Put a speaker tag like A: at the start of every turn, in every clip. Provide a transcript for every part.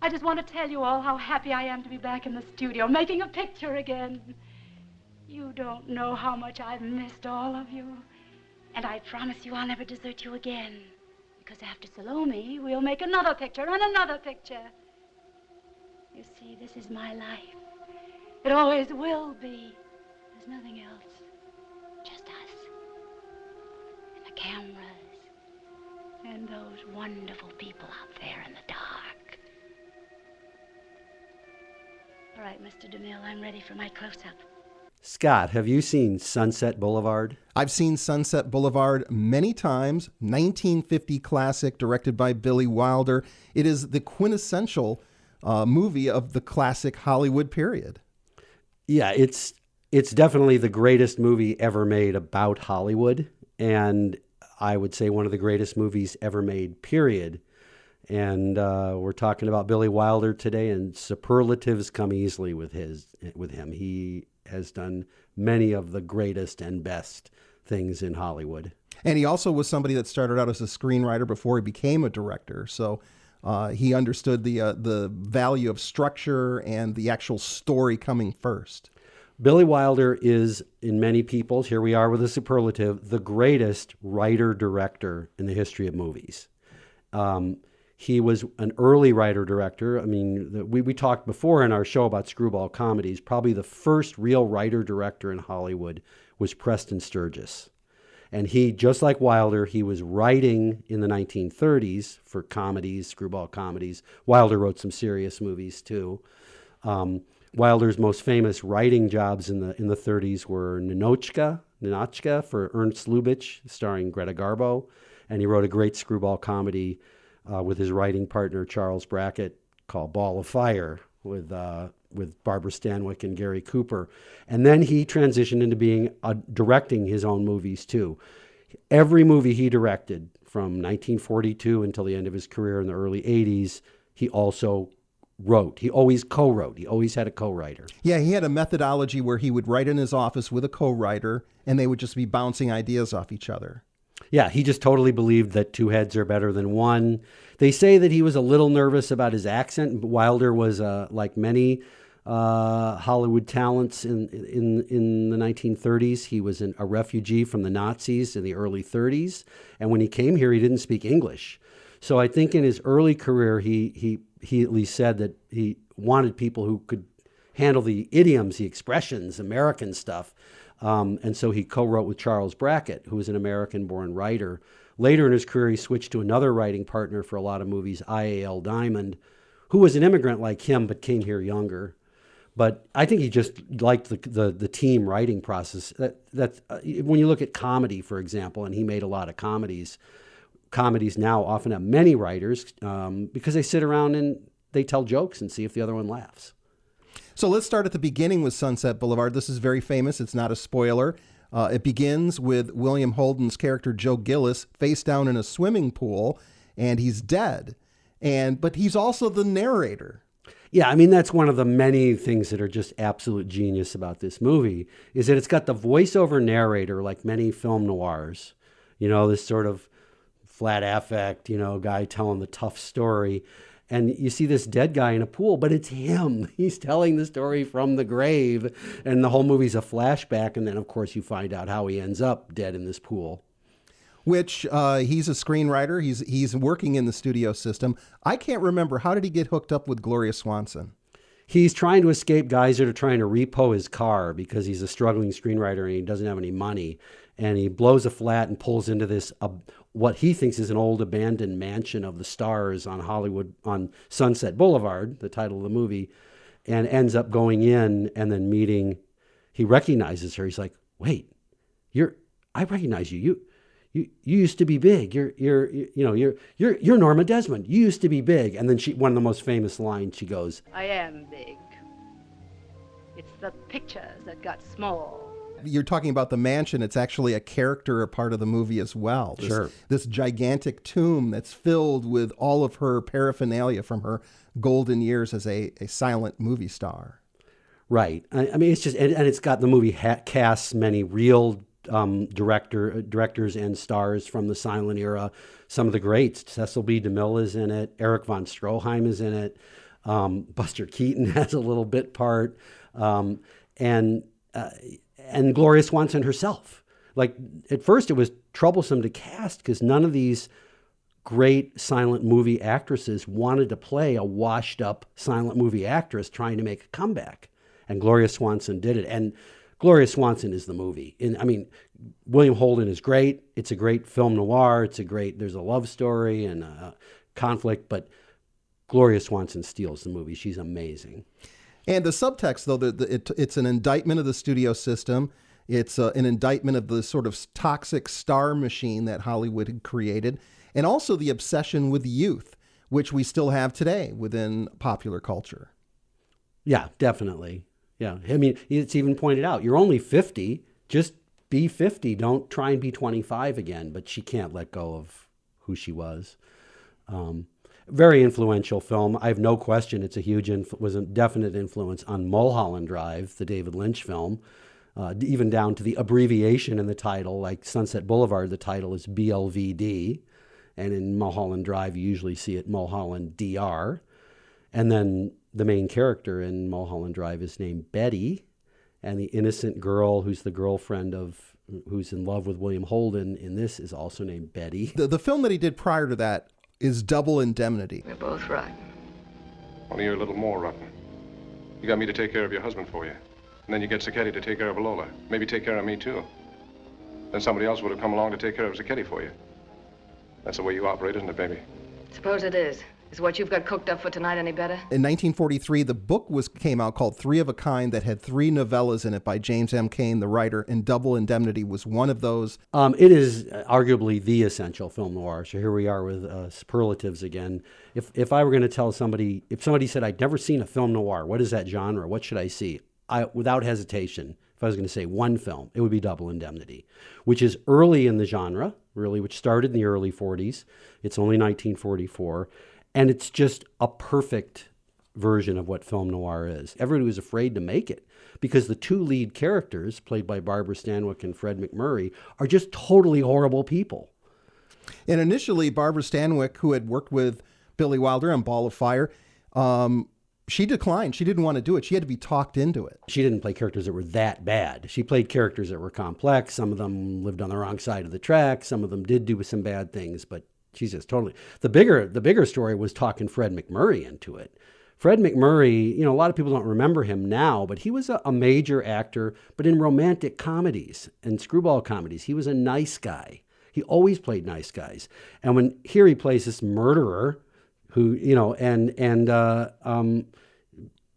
A: I just want to tell you all how happy I am to be back in the studio, making a picture again. You don't know how much I've missed all of you. And I promise you I'll never desert you again. Because after Salome, we'll make another picture and another picture. You see, this is my life. It always will be. There's nothing else. Just us. And the cameras. And those wonderful people out there in the dark. All right, Mr. DeMille, I'm ready for my close-up.
B: Scott, have you seen Sunset Boulevard?
C: I've seen Sunset Boulevard many times. 1950 classic directed by Billy Wilder. It is the quintessential movie of the classic Hollywood period.
B: Yeah, it's definitely the greatest movie ever made about Hollywood. And I would say one of the greatest movies ever made, period. And we're talking about Billy Wilder today, and superlatives come easily with him. He has done many of the greatest and best things in Hollywood.
C: And he also was somebody that started out as a screenwriter before he became a director. So he understood the value of structure and the actual story coming first.
B: Billy Wilder is, in many people's, here we are with a superlative, the greatest writer-director in the history of movies. He was an early writer-director. I mean, we talked before in our show about screwball comedies. Probably the first real writer-director in Hollywood was Preston Sturges. And he, just like Wilder, he was writing in the 1930s for comedies, screwball comedies. Wilder wrote some serious movies, too. Wilder's most famous writing jobs in the 30s were Ninotchka for Ernst Lubitsch, starring Greta Garbo. And he wrote a great screwball comedy with his writing partner, Charles Brackett, called Ball of Fire with Barbara Stanwyck and Gary Cooper. And then he transitioned into directing his own movies, too. Every movie he directed from 1942 until the end of his career in the early 80s, he also wrote. He always co-wrote. He always had a co-writer.
C: Yeah, he had a methodology where he would write in his office with a co-writer, and they would just be bouncing ideas off each other.
B: Yeah, he just totally believed that two heads are better than one. They say that he was a little nervous about his accent. Wilder was, like many Hollywood talents in the 1930s, he was a refugee from the Nazis in the early 30s. And when he came here, he didn't speak English. So I think in his early career, he at least said that he wanted people who could handle the idioms, the expressions, American stuff. And so he co-wrote with Charles Brackett, who was an American-born writer. Later in his career, he switched to another writing partner for a lot of movies, I.A.L. Diamond, who was an immigrant like him but came here younger. But I think he just liked the team writing process. When you look at comedy, for example, and he made a lot of comedies. Comedies now often have many writers because they sit around and they tell jokes and see if the other one laughs.
C: So let's start at the beginning with Sunset Boulevard. This is very famous. It's not a spoiler. It begins with William Holden's character, Joe Gillis, face down in a swimming pool, and he's dead. But he's also the narrator.
B: Yeah, I mean, that's one of the many things that are just absolute genius about this movie, is that it's got the voiceover narrator like many film noirs. You know, this sort of flat affect, guy telling the tough story. And you see this dead guy in a pool, but it's him. He's telling the story from the grave. And the whole movie's a flashback. And then, of course, you find out how he ends up dead in this pool.
C: Which he's a screenwriter. He's working in the studio system. I can't remember. How did he get hooked up with Gloria Swanson?
B: He's trying to escape guys that are trying to repo his car because he's a struggling screenwriter and he doesn't have any money. And he blows a flat and pulls into this, what he thinks is an old abandoned mansion of the stars on Sunset Boulevard, the title of the movie, and ends up going in and then meeting, he recognizes her. He's like, wait, I recognize you. You used to be big. You're Norma Desmond. You used to be big. And then one of the most famous lines, she goes,
A: I am big. It's the pictures that got small.
C: You're talking about the mansion. It's actually a character, a part of the movie as well.
B: Sure.
C: This gigantic tomb that's filled with all of her paraphernalia from her golden years as a silent movie star.
B: Right. I mean, it's just, and it's got the movie casts many real directors and stars from the silent era. Some of the greats. Cecil B. DeMille is in it. Erich von Stroheim is in it. Buster Keaton has a little bit part, and Gloria Swanson herself. Like, at first it was troublesome to cast because none of these great silent movie actresses wanted to play a washed up silent movie actress trying to make a comeback. And Gloria Swanson did it. And Gloria Swanson is the movie. William Holden is great. It's a great film noir. There's a love story and a conflict, but Gloria Swanson steals the movie. She's amazing. And
C: the subtext, though, it's an indictment of the studio system. It's an indictment of the sort of toxic star machine that Hollywood had created, and also the obsession with youth, which we still have today within popular culture.
B: Yeah, definitely. Yeah. It's even pointed out, you're only 50, just be 50. Don't try and be 25 again. But she can't let go of who she was. Very influential film. I have no question it's was a definite influence on Mulholland Drive, the David Lynch film, even down to the abbreviation in the title. Like Sunset Boulevard, the title is BLVD. And in Mulholland Drive, you usually see it Mulholland DR. And then the main character in Mulholland Drive is named Betty. And the innocent girl who's the girlfriend who's in love with William Holden in this is also named Betty.
C: The film that he did prior to that is Double Indemnity.
D: We're both rotten.
E: Only you're a little more rotten. You got me to take care of your husband for you. And then you get Zacchetti to take care of Lola. Maybe take care of me, too. Then somebody else would have come along to take care of Zacchetti for you. That's the way you operate, isn't it, baby?
D: Suppose it is. Is what you've got cooked up for tonight any better?
C: In 1943, the book came out called Three of a Kind that had 3 novellas in it by James M. Cain, the writer, and Double Indemnity was one of those.
B: It is arguably the essential film noir. So here we are with superlatives again. If I were going to tell somebody, if somebody said, I'd never seen a film noir, what is that genre? What should I see? Without hesitation, if I was going to say one film, it would be Double Indemnity, which is early in the genre, really, which started in the early 40s. It's only 1944. And it's just a perfect version of what film noir is. Everybody was afraid to make it because the 2 lead characters, played by Barbara Stanwyck and Fred McMurray, are just totally horrible people.
C: And initially, Barbara Stanwyck, who had worked with Billy Wilder on Ball of Fire, she declined. She didn't want to do it. She had to be talked into it.
B: She didn't play characters that were that bad. She played characters that were complex. Some of them lived on the wrong side of the track. Some of them did do some bad things, but she's just totally... The bigger story was talking Fred McMurray into it. Fred McMurray, a lot of people don't remember him now, but he was a major actor, but in romantic comedies and screwball comedies, he was a nice guy. He always played nice guys. And here he plays this murderer who,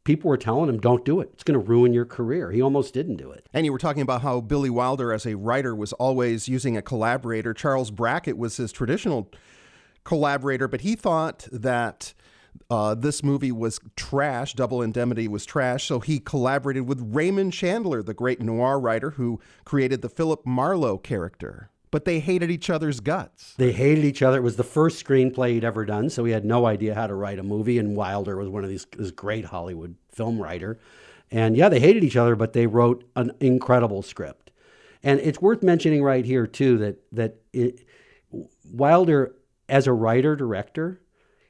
B: people were telling him, don't do it. It's going to ruin your career. He almost didn't do it.
C: And you were talking about how Billy Wilder, as a writer, was always using a collaborator. Charles Brackett was his traditional collaborator, but he thought that this movie was trash. Double Indemnity was trash. So he collaborated with Raymond Chandler, the great noir writer who created the Philip Marlowe character. But they hated each other's guts.
B: They hated each other. It was the first screenplay he'd ever done, so he had no idea how to write a movie. And Wilder was this great Hollywood film writer. And yeah, they hated each other, but they wrote an incredible script. And it's worth mentioning right here, too, that Wilder, as a writer-director,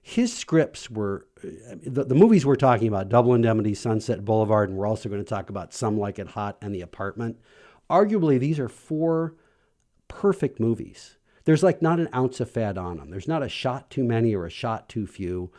B: his scripts were, the movies we're talking about, Double Indemnity, Sunset Boulevard, and we're also going to talk about Some Like It Hot and The Apartment. Arguably, these are 4 perfect movies. There's like not an ounce of fat on them. There's not a shot too many or a shot too few.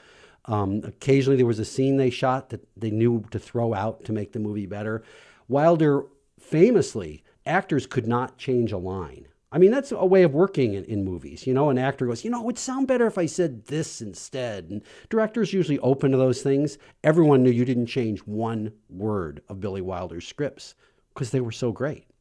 B: Occasionally there was a scene they shot that they knew to throw out to make the movie better. Wilder, famously, actors could not change a line. I mean, that's a way of working in movies. An actor goes, it would sound better if I said this instead. And directors usually open to those things. Everyone knew you didn't change one word of Billy Wilder's scripts because they were so great.